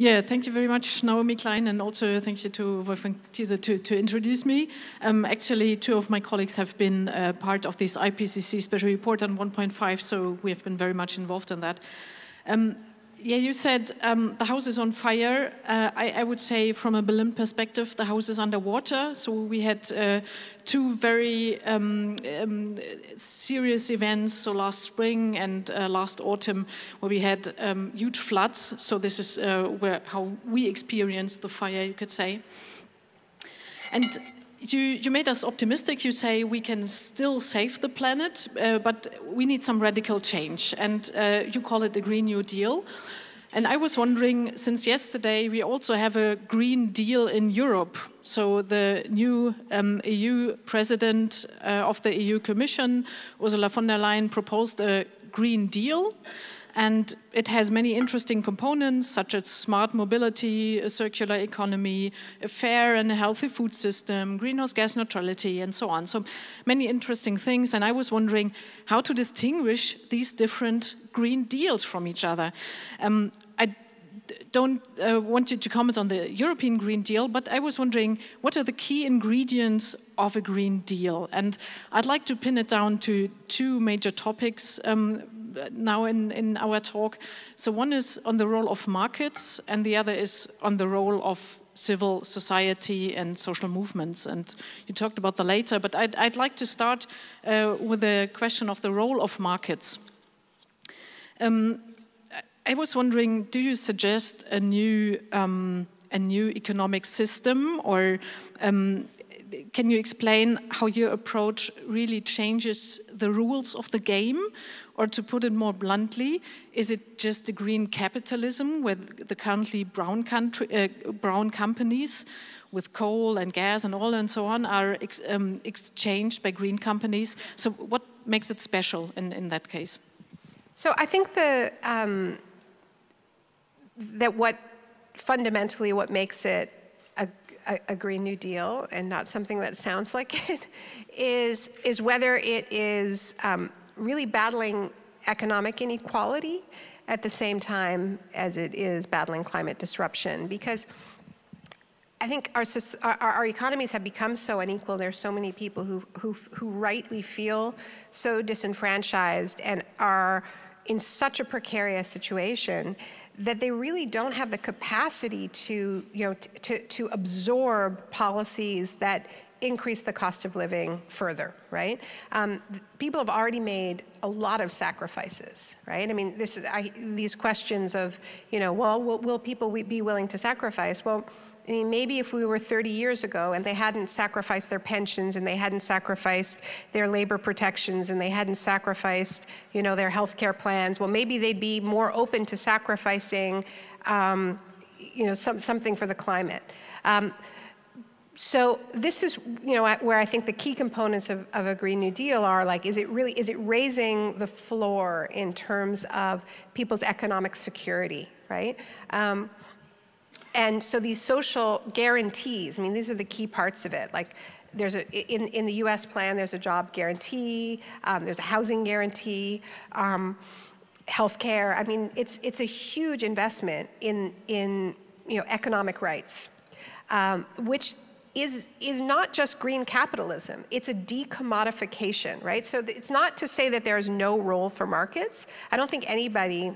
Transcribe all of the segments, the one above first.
Yeah, thank you very much, Naomi Klein, and also thank you to Wolfgang Thieser to introduce me. Actually, two of my colleagues have been part of this IPCC special report on 1.5, so we have been very much involved in that. Yeah, you said the house is on fire. I would say from a Berlin perspective, the house is underwater. So we had two very serious events, so last spring and last autumn, where we had huge floods. So this is how we experienced the fire, you could say. And you made us optimistic. You say we can still save the planet, but we need some radical change. And you call it the Green New Deal. And I was wondering, since yesterday, we also have a Green Deal in Europe. So the new EU president of the EU Commission, Ursula von der Leyen, proposed a Green Deal. And it has many interesting components, such as smart mobility, a circular economy, a fair and a healthy food system, greenhouse gas neutrality, and so on. So many interesting things. And I was wondering how to distinguish these different Green Deals from each other. I don't want you to comment on the European Green Deal, but I was wondering, what are the key ingredients of a Green Deal? And I'd like to pin it down to two major topics now in our talk. So one is on the role of markets, and the other is on the role of civil society and social movements. And you talked about the later, but I'd like to start with the question of the role of markets. I was wondering, do you suggest a new economic system, or can you explain how your approach really changes the rules of the game? Or to put it more bluntly, is it just the green capitalism where the currently brown companies with coal and gas and oil and so on are exchanged by green companies? So what makes it special in that case? So I think that fundamentally what makes it a Green New Deal and not something that sounds like it is whether it is really battling economic inequality at the same time as it is battling climate disruption. Because I think our economies have become so unequal. There's so many people who rightly feel so disenfranchised and are in such a precarious situation that they really don't have the capacity to absorb policies that increase the cost of living further, right? People have already made a lot of sacrifices, right? I mean, these questions of, well, will people be willing to sacrifice? Well, I mean, maybe if we were 30 years ago and they hadn't sacrificed their pensions and they hadn't sacrificed their labor protections and they hadn't sacrificed, their healthcare plans, well, maybe they'd be more open to sacrificing, something for the climate. So this is, where I think the key components of a Green New Deal are like, is it raising the floor in terms of people's economic security, right? And so these social guarantees, I mean, these are the key parts of it. Like, in the U.S. plan, there's a job guarantee, there's a housing guarantee, healthcare. I mean, it's a huge investment in economic rights, which is not just green capitalism, it's a decommodification, right? So it's not to say that there's no role for markets. I don't think anybody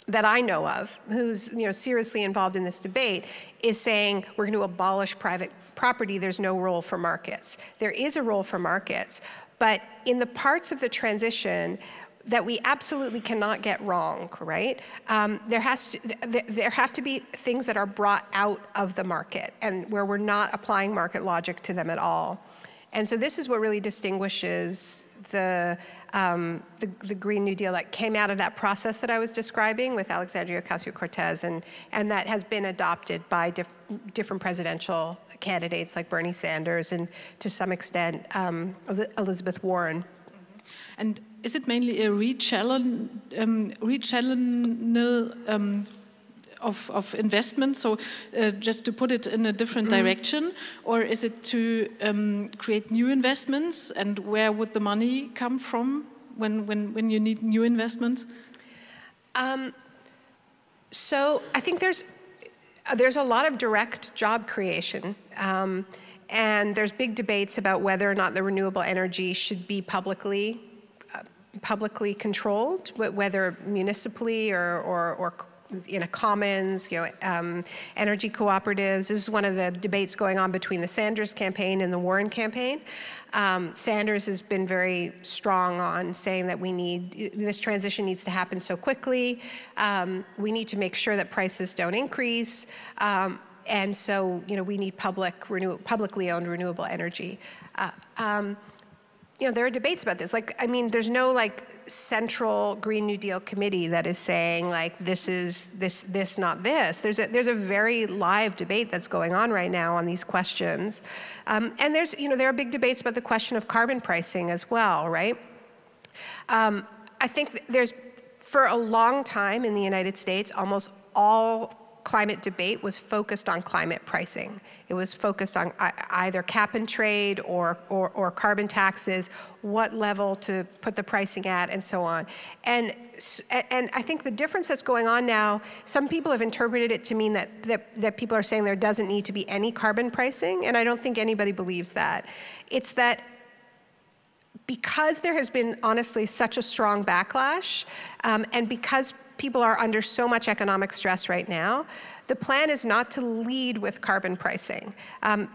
that I know of who's seriously involved in this debate is saying we're going to abolish private property, there's no role for markets. There is a role for markets, but in the parts of the transition that we absolutely cannot get wrong, right? There have to be things that are brought out of the market and where we're not applying market logic to them at all. And so this is what really distinguishes the Green New Deal that came out of that process that I was describing with Alexandria Ocasio-Cortez, and that has been adopted by different presidential candidates like Bernie Sanders and to some extent Elizabeth Warren. And is it mainly a rechannel of investment, so just to put it in a different direction, or is it to create new investments, and where would the money come from when you need new investments? So I think there's there's a lot of direct job creation. And there's big debates about whether or not the renewable energy should be publicly controlled, whether municipally or in a commons, energy cooperatives. This is one of the debates going on between the Sanders campaign and the Warren campaign. Sanders has been very strong on saying that this transition needs to happen so quickly. We need to make sure that prices don't increase. And so, we need publicly owned renewable energy. There are debates about this. There's no central Green New Deal committee that is saying this is this, not this. There's a very live debate that's going on right now on these questions, and there are big debates about the question of carbon pricing as well, right? I think for a long time in the United States, almost all climate debate was focused on climate pricing. It was focused on either cap and trade or carbon taxes, what level to put the pricing at, and so on. And I think the difference that's going on now, some people have interpreted it to mean that people are saying there doesn't need to be any carbon pricing, and I don't think anybody believes that. It's that because there has been, honestly, such a strong backlash, and because people are under so much economic stress right now, the plan is not to lead with carbon pricing,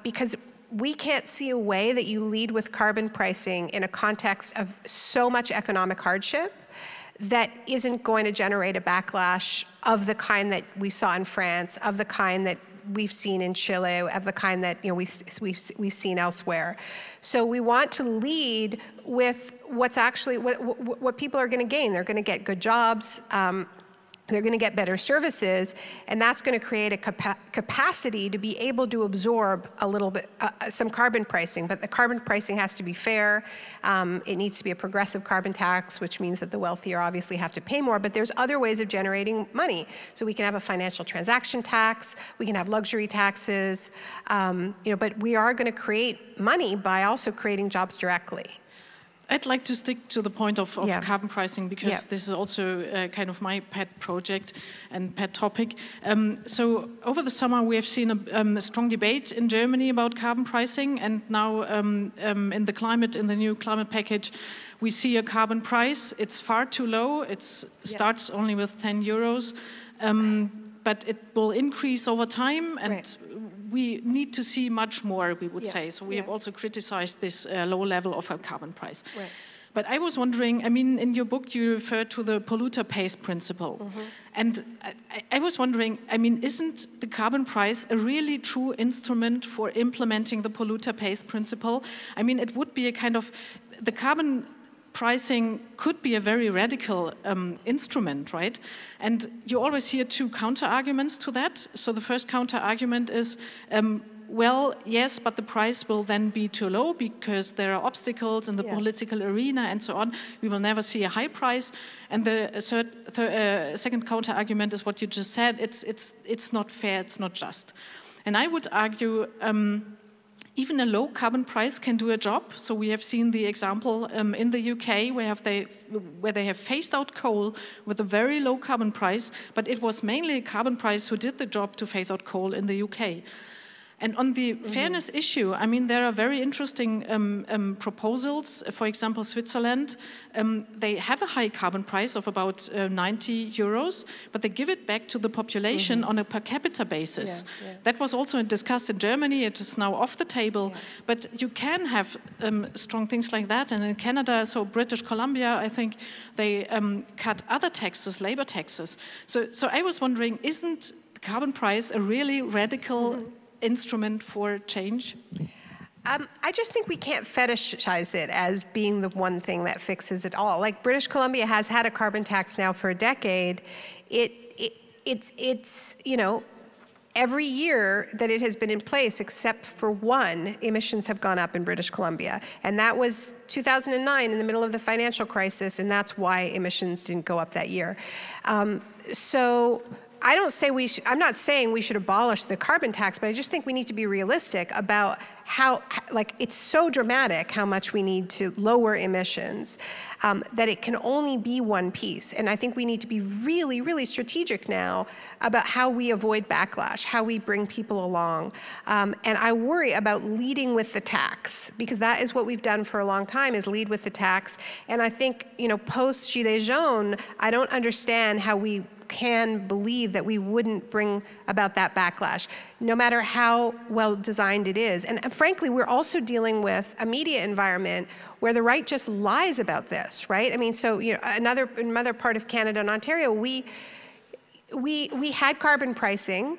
because we can't see a way that you lead with carbon pricing in a context of so much economic hardship that isn't going to generate a backlash of the kind that we saw in France, of the kind that we've seen in Chile, of the kind that we've seen elsewhere. So we want to lead with what's actually what people are going to gain. They're going to get good jobs. They're going to get better services, and that's going to create a capacity to be able to absorb a little bit, some carbon pricing. But the carbon pricing has to be fair. It needs to be a progressive carbon tax, which means that the wealthier obviously have to pay more. But there's other ways of generating money. So we can have a financial transaction tax. We can have luxury taxes. But we are going to create money by also creating jobs directly. I'd like to stick to the point of carbon pricing, because this is also kind of my pet project and pet topic. So over the summer, we have seen a strong debate in Germany about carbon pricing, and now in the new climate package, we see a carbon price. It's far too low. It starts only with 10 euros, but it will increase over time, and we need to see much more, we would say. So we have also criticized this low level of a carbon price. Right. But I was wondering, in your book you refer to the polluter pays principle. Mm-hmm. And I was wondering, isn't the carbon price a really true instrument for implementing the polluter pays principle? It would be a kind of, the carbon pricing could be a very radical instrument, right? And you always hear two counter-arguments to that. So the first counter-argument is, well, yes, but the price will then be too low because there are obstacles in the political arena and so on. We will never see a high price. And the second counter-argument is what you just said. It's not fair, it's not just. And I would argue even a low carbon price can do a job. So we have seen the example in the UK where they have phased out coal with a very low carbon price, but it was mainly a carbon price who did the job to phase out coal in the UK. And on the fairness issue, there are very interesting proposals. For example, Switzerland, they have a high carbon price of about 90 euros, but they give it back to the population on a per capita basis. That was also discussed in Germany. It is now off the table. But you can have strong things like that. And in Canada, so British Columbia, I think they cut other taxes, labor taxes. So I was wondering, isn't the carbon price a really radical instrument for change? I just think we can't fetishize it as being the one thing that fixes it all. Like British Columbia has had a carbon tax now for a decade. It's every year that it has been in place, except for one, emissions have gone up in British Columbia. And that was 2009 in the middle of the financial crisis, and that's why emissions didn't go up that year. So I don't say I'm not saying we should abolish the carbon tax, but I just think we need to be realistic about how, like, it's so dramatic how much we need to lower emissions that it can only be one piece. And I think we need to be really, really strategic now about how we avoid backlash, how we bring people along. And I worry about leading with the tax, because that is what we've done for a long time, is lead with the tax. And I think, you know, post-Gilets jaunes, I don't understand how we can believe that we wouldn't bring about that backlash, no matter how well designed it is. And frankly, we're also dealing with a media environment where the right just lies about this, right? I mean, so, you know, another part of Canada and Ontario, we had carbon pricing.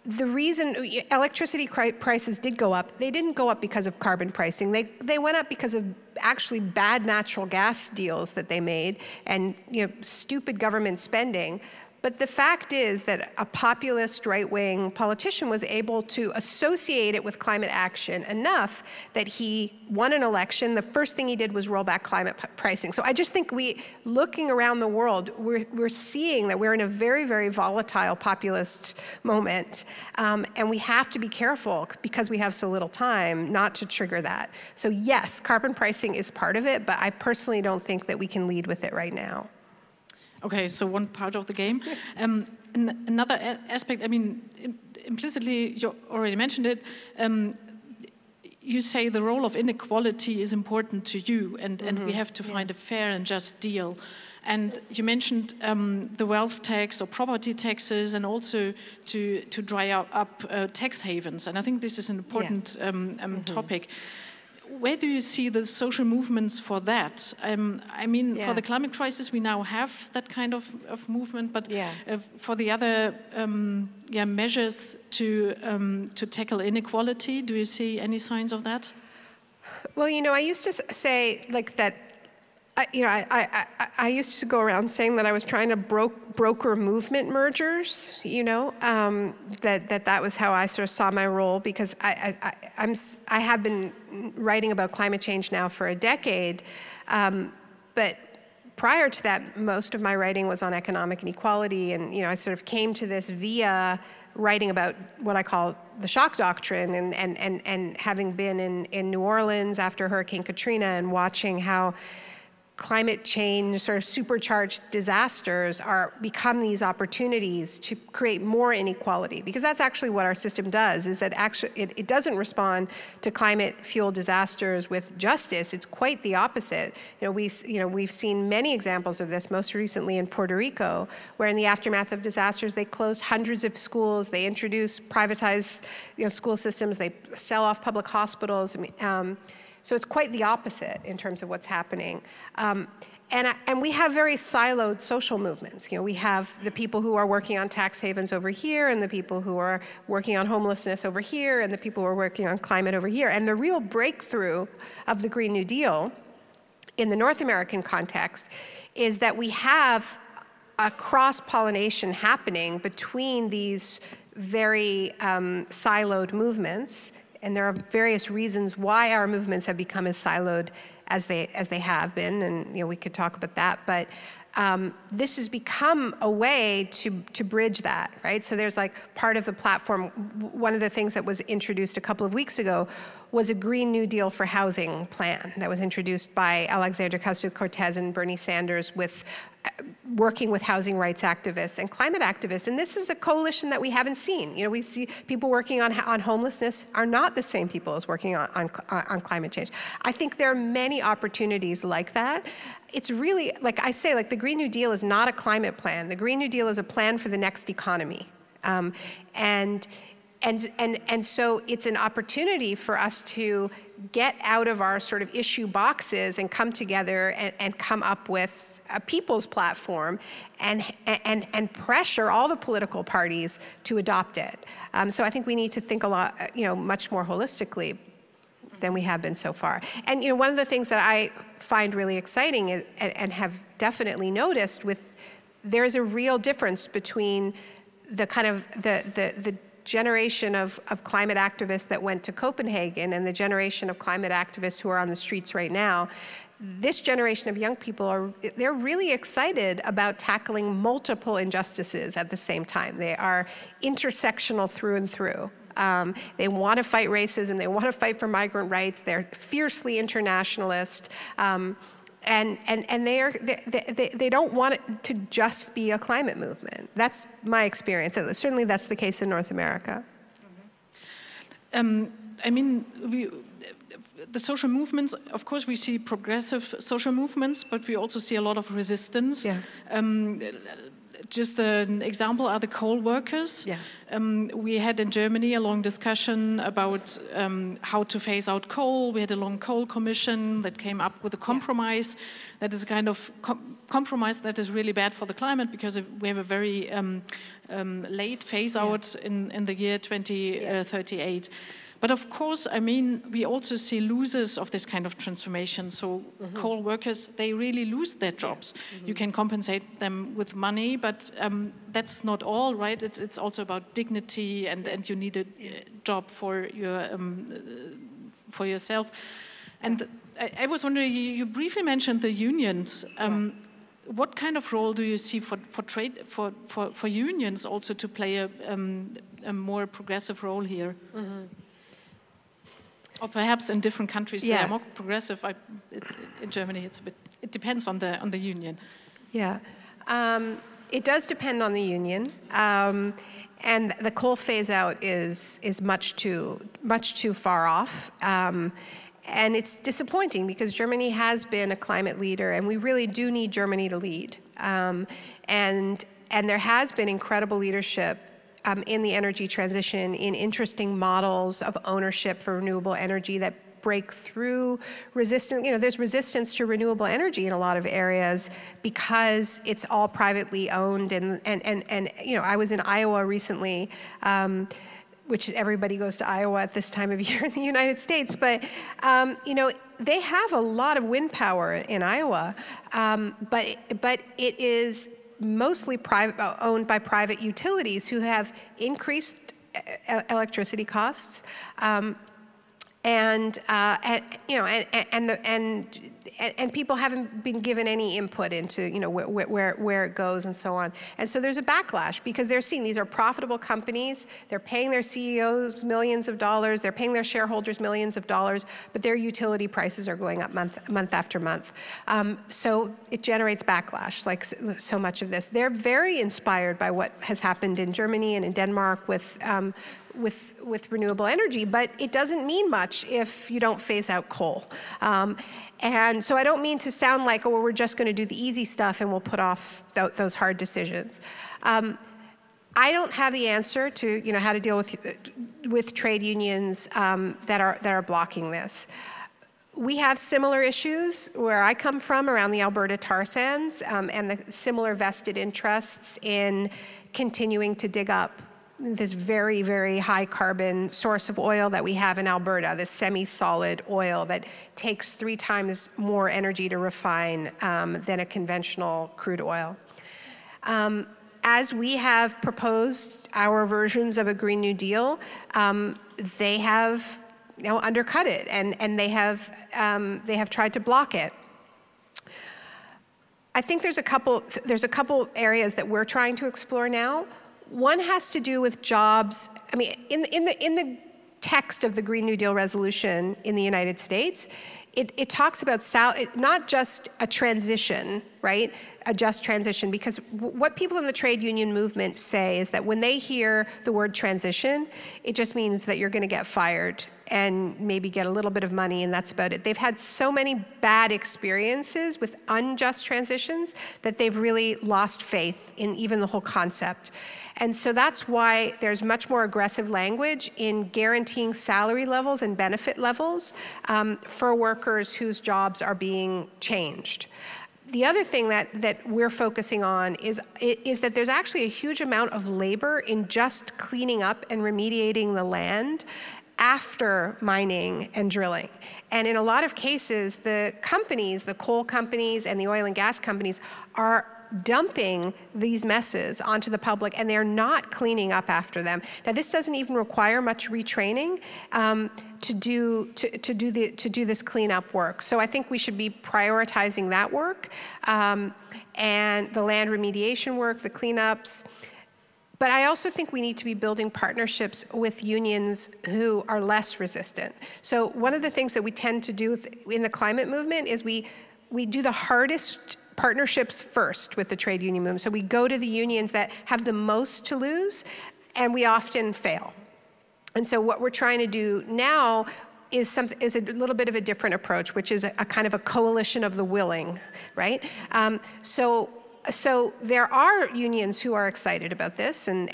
The reason electricity prices did go up, they didn't go up because of carbon pricing. They went up because of actually bad natural gas deals that they made and, you know, stupid government spending. But the fact is that a populist right-wing politician was able to associate it with climate action enough that he won an election. The first thing he did was roll back climate pricing. So I just think looking around the world, we're seeing that we're in a very, very volatile populist moment. And we have to be careful, because we have so little time, not to trigger that. So yes, carbon pricing is part of it, but I personally don't think that we can lead with it right now. Okay, so one part of the game. Another aspect, I mean, implicitly, you already mentioned it, you say the role of inequality is important to you, and we have to find a fair and just deal. And you mentioned the wealth tax or property taxes, and also to dry up tax havens. And I think this is an important topic. Where do you see the social movements for that? I mean, for the climate crisis, we now have that kind of movement, but for the other measures to tackle inequality, do you see any signs of that? Well, you know, I used to say like that. I used to go around saying that I was trying to broker movement mergers, you know, that was how I sort of saw my role, because I have been writing about climate change now for a decade, but prior to that, most of my writing was on economic inequality, and, you know, I sort of came to this via writing about what I call the shock doctrine, and having been in New Orleans after Hurricane Katrina and watching how climate change sort of supercharged disasters become these opportunities to create more inequality, because that's actually what our system does, is that actually it doesn't respond to climate fuel disasters with justice. It's quite the opposite. We've seen many examples of this, most recently in Puerto Rico, where in the aftermath of disasters, they closed hundreds of schools, they introduced privatized school systems, they sell off public hospitals. So it's quite the opposite in terms of what's happening. And we have very siloed social movements. We have the people who are working on tax havens over here, and the people who are working on homelessness over here, and the people who are working on climate over here. And the real breakthrough of the Green New Deal in the North American context is that we have a cross-pollination happening between these very siloed movements. And there are various reasons why our movements have become as siloed as they have been, and we could talk about that. But this has become a way to bridge that, right? So there's like part of the platform. One of the things that was introduced a couple of weeks ago was a Green New Deal for housing plan that was introduced by Alexandria Ocasio-Cortez and Bernie Sanders, working with housing rights activists and climate activists. And this is a coalition that we haven't seen. We see people working on homelessness are not the same people as working on climate change. I think there are many opportunities like that. It's really, like I say, like the Green New Deal is not a climate plan. The Green New Deal is a plan for the next economy. And so it's an opportunity for us to get out of our sort of issue boxes and come together and come up with a people's platform and pressure all the political parties to adopt it. So I think we need to think a lot, much more holistically than we have been so far. And one of the things that I find really exciting and have definitely noticed there's a real difference between the kind of the generation of climate activists that went to Copenhagen and the generation of climate activists who are on the streets right now, this generation of young people they're really excited about tackling multiple injustices at the same time. They are intersectional through and through. They want to fight racism, they want to fight for migrant rights, they're fiercely internationalist, and they don't want it to just be a climate movement. That's my experience. Certainly that's the case in North America. I mean, the social movements, of course, we see progressive social movements, but we also see a lot of resistance. Yeah. Just an example are the coal workers. Yeah. We had in Germany a long discussion about how to phase out coal. We had a long coal commission that came up with a compromise that is a kind of compromise that is really bad for the climate, because we have a very late phase out in the year 2038. But of course, I mean, we also see losers of this kind of transformation. So coal workers, they really lose their jobs. You can compensate them with money, but that's not all, right? It's also about dignity, and you need a job for yourself. And I was wondering, you briefly mentioned the unions. What kind of role do you see for unions also to play a more progressive role here? Or perhaps in different countries they are more progressive. In Germany, it depends on the union. Yeah, it does depend on the union, and the coal phase out is much too far off, and it's disappointing because Germany has been a climate leader, and we really do need Germany to lead, and there has been incredible leadership in the energy transition, in interesting models of ownership for renewable energy that break through resistance. You know, there's resistance to renewable energy in a lot of areas because it's all privately owned. And you know, I was in Iowa recently, which everybody goes to Iowa at this time of year in the United States. But you know, they have a lot of wind power in Iowa, but it is mostly owned by private utilities who have increased electricity costs, and you know, and people haven't been given any input into, you know, where it goes and so on. And so there's a backlash because they're seeing these are profitable companies. They're paying their CEOs millions of dollars. They're paying their shareholders millions of dollars, but their utility prices are going up month after month. So it generates backlash, like so much of this. They're very inspired by what has happened in Germany and in Denmark with renewable energy, but it doesn't mean much if you don't phase out coal. And so I don't mean to sound like, oh, well, we're just going to do the easy stuff and we'll put off those hard decisions. I don't have the answer to, you know, how to deal with trade unions that are blocking this. We have similar issues where I come from around the Alberta tar sands and the similar vested interests in continuing to dig up this very, very high carbon source of oil that we have in Alberta, this semi-solid oil that takes 3 times more energy to refine than a conventional crude oil. As we have proposed our versions of a Green New Deal, they have, you know, undercut it, and they have tried to block it. I think there's a couple areas that we're trying to explore now. One has to do with jobs. I mean, in the text of the Green New Deal resolution in the United States, it talks about not just a transition, right? A just transition, because what people in the trade union movement say is that when they hear the word transition, it just means that you're going to get fired and maybe get a little bit of money, and that's about it. They've had so many bad experiences with unjust transitions that they've really lost faith in even the whole concept. And so that's why there's much more aggressive language in guaranteeing salary levels and benefit levels for workers whose jobs are being changed. The other thing that we're focusing on is that there's actually a huge amount of labor in just cleaning up and remediating the land after mining and drilling. And in a lot of cases, the companies, the coal companies and the oil and gas companies are dumping these messes onto the public, and they're not cleaning up after them. Now, this doesn't even require much retraining to do this cleanup work. So I think we should be prioritizing that work and the land remediation work, the cleanups. But I also think we need to be building partnerships with unions who are less resistant. So one of the things that we tend to do in the climate movement is we do the hardest partnerships first with the trade union movement. So we go to the unions that have the most to lose, and we often fail. And so what we're trying to do now is a little bit of a different approach, which is a kind of a coalition of the willing, right? So there are unions who are excited about this, and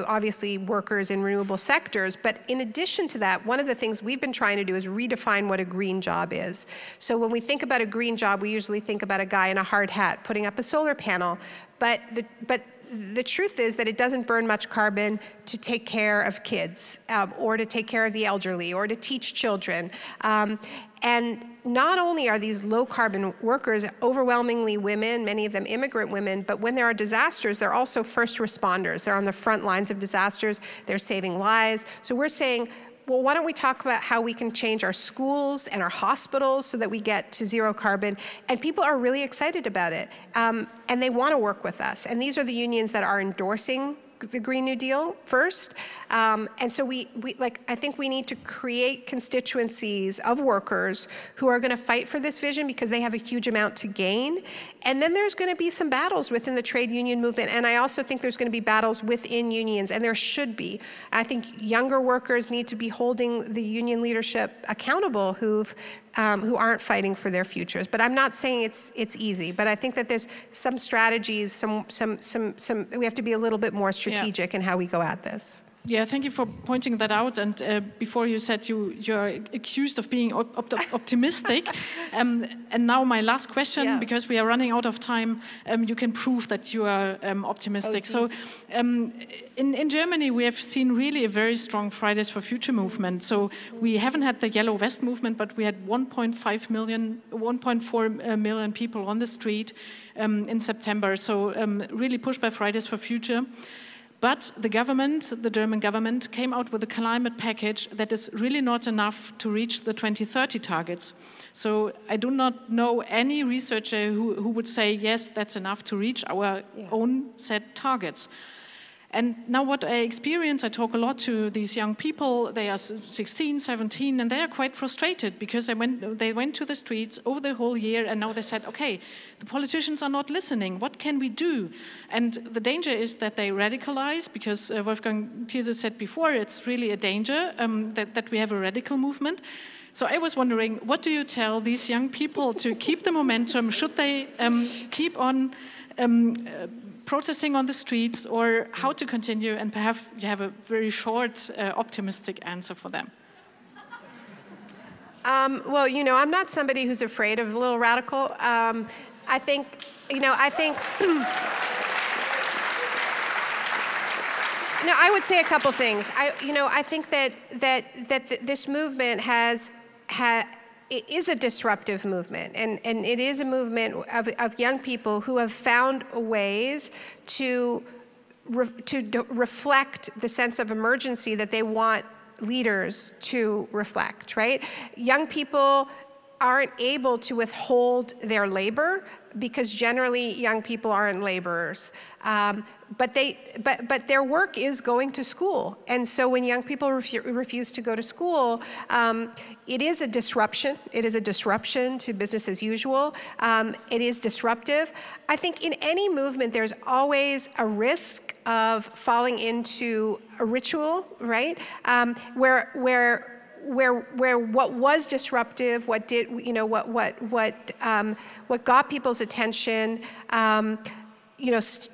obviously workers in renewable sectors. But in addition to that, one of the things we've been trying to do is redefine what a green job is. So when we think about a green job, we usually think about a guy in a hard hat putting up a solar panel. But the truth is that it doesn't burn much carbon to take care of kids, or to take care of the elderly, or to teach children. And not only are these low-carbon workers overwhelmingly women, many of them immigrant women, but when there are disasters, they're also first responders. They're on the front lines of disasters. They're saving lives. So we're saying, well, why don't we talk about how we can change our schools and our hospitals so that we get to zero carbon? And people are really excited about it, and they want to work with us. And these are the unions that are endorsing the Green New Deal first. And so I think we need to create constituencies of workers who are going to fight for this vision because they have a huge amount to gain. And then there's going to be some battles within the trade union movement. And I also think there's going to be battles within unions, and there should be. I think younger workers need to be holding the union leadership accountable who aren't fighting for their futures. But I'm not saying it's easy, but I think that there's some strategies, we have to be a little bit more strategic in how we go at this. Yeah, thank you for pointing that out. And before you said you're accused of being optimistic. And now my last question, because we are running out of time, you can prove that you are optimistic. So in Germany, we have seen really a very strong Fridays for Future movement. So we haven't had the Yellow Vest movement, but we had 1.4 million people on the street in September. So really pushed by Fridays for Future. But the German government, came out with a climate package that is really not enough to reach the 2030 targets. So I do not know any researcher who would say, yes, that's enough to reach our own set targets. And now what I experience, I talk a lot to these young people, they are 16, 17, and they are quite frustrated because they went to the streets over the whole year, and now they said, okay, the politicians are not listening, what can we do? And the danger is that they radicalize, because Wolfgang Thierse said before, it's really a danger that we have a radical movement. So I was wondering, what do you tell these young people to keep the momentum? Should they keep on protesting on the streets, or how to continue? And perhaps you have a very short, optimistic answer for them. Well, I'm not somebody who's afraid of a little radical. I think. No, I would say a couple things. I think that this movement it is a disruptive movement, and it is a movement of young people who have found ways to reflect the sense of emergency that they want leaders to reflect, right? Young people aren't able to withhold their labor because generally young people aren't laborers. But their work is going to school. And so when young people refuse to go to school, it is a disruption. It is a disruption to business as usual. It is disruptive. I think in any movement, there's always a risk of falling into a ritual, right? Where what was disruptive, what got people's attention,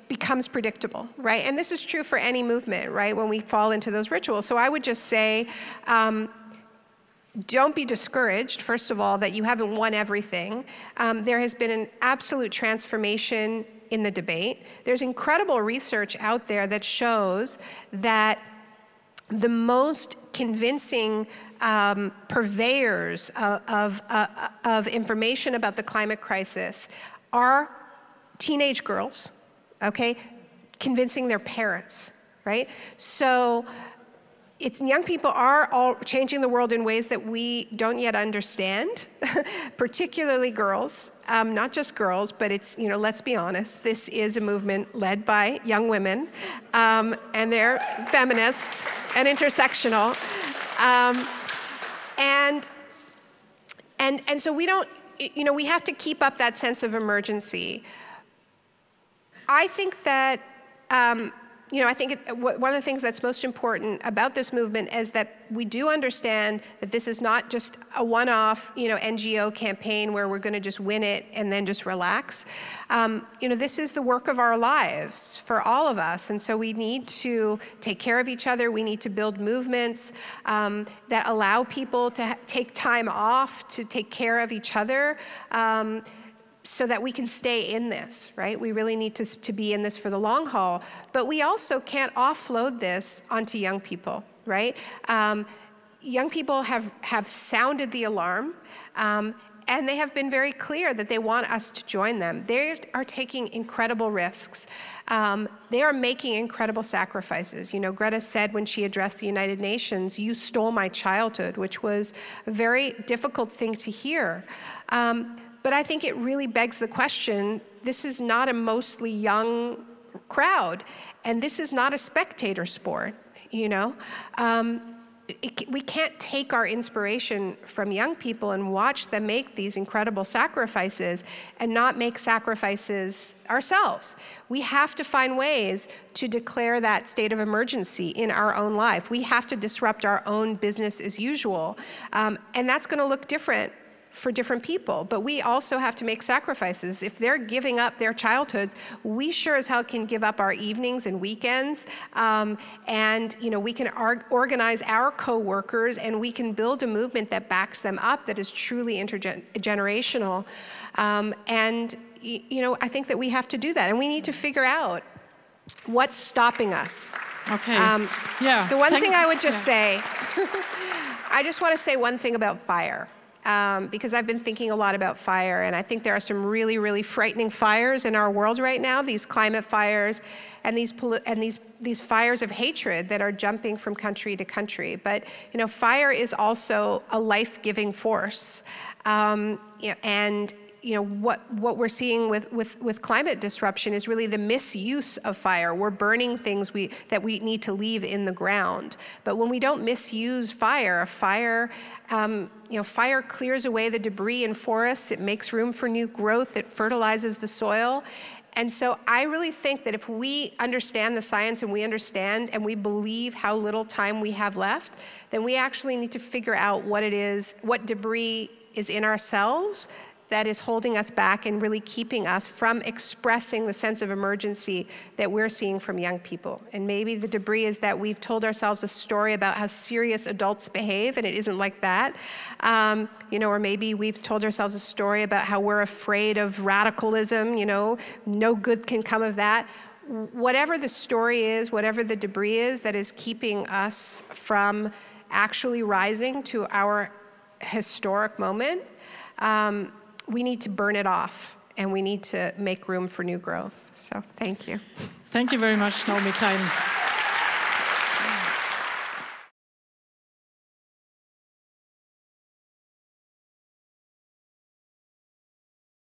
becomes predictable, right? And this is true for any movement, right? When we fall into those rituals. So I would just say, don't be discouraged, first of all, that you haven't won everything. There has been an absolute transformation in the debate. There's incredible research out there that shows that the most convincing purveyors of information about the climate crisis are teenage girls, okay, convincing their parents, right? So young people are all changing the world in ways that we don't yet understand, particularly girls, not just girls, but it's, let's be honest, this is a movement led by young women, and they're feminists and intersectional. And so we don't, we have to keep up that sense of emergency. I think that, I think one of the things that's most important about this movement is that we do understand that this is not just a one-off, NGO campaign where we're going to just win it and then just relax. This is the work of our lives for all of us, and so we need to take care of each other. We need to build movements that allow people to take time off to take care of each other. So that we can stay in this, right? We really need to be in this for the long haul. But we also can't offload this onto young people, right? Young people have sounded the alarm, and they have been very clear that they want us to join them. They are taking incredible risks. They are making incredible sacrifices. Greta said when she addressed the United Nations, "You stole my childhood," which was a very difficult thing to hear. But I think it really begs the question, this is not a mostly young crowd, and this is not a spectator sport, we can't take our inspiration from young people and watch them make these incredible sacrifices and not make sacrifices ourselves. We have to find ways to declare that state of emergency in our own life. We have to disrupt our own business as usual, and that's going to look different for different people, but we also have to make sacrifices. If they're giving up their childhoods, we sure as hell can give up our evenings and weekends, and we can organize our co-workers, and we can build a movement that backs them up, that is truly intergenerational. And I think that we have to do that, and we need to figure out what's stopping us. Okay. The one thing I would just say, I just want to say one thing about fire. Because I've been thinking a lot about fire, and I think there are some really, really frightening fires in our world right now, these climate fires and these fires of hatred that are jumping from country to country. But fire is also a life-giving force. What we're seeing with climate disruption is really the misuse of fire. We're burning things that we need to leave in the ground. But when we don't misuse fire, fire clears away the debris in forests. It makes room for new growth. It fertilizes the soil. And so I really think that if we understand the science and we understand and we believe how little time we have left, then we actually need to figure out what debris is in ourselves that is holding us back and really keeping us from expressing the sense of emergency that we're seeing from young people. And maybe the debris is that we've told ourselves a story about how serious adults behave, and it isn't like that. Or maybe we've told ourselves a story about how we're afraid of radicalism, no good can come of that. Whatever the story is, whatever the debris is that is keeping us from actually rising to our historic moment, we need to burn it off, and we need to make room for new growth. So thank you. Thank you very much, Naomi Klein.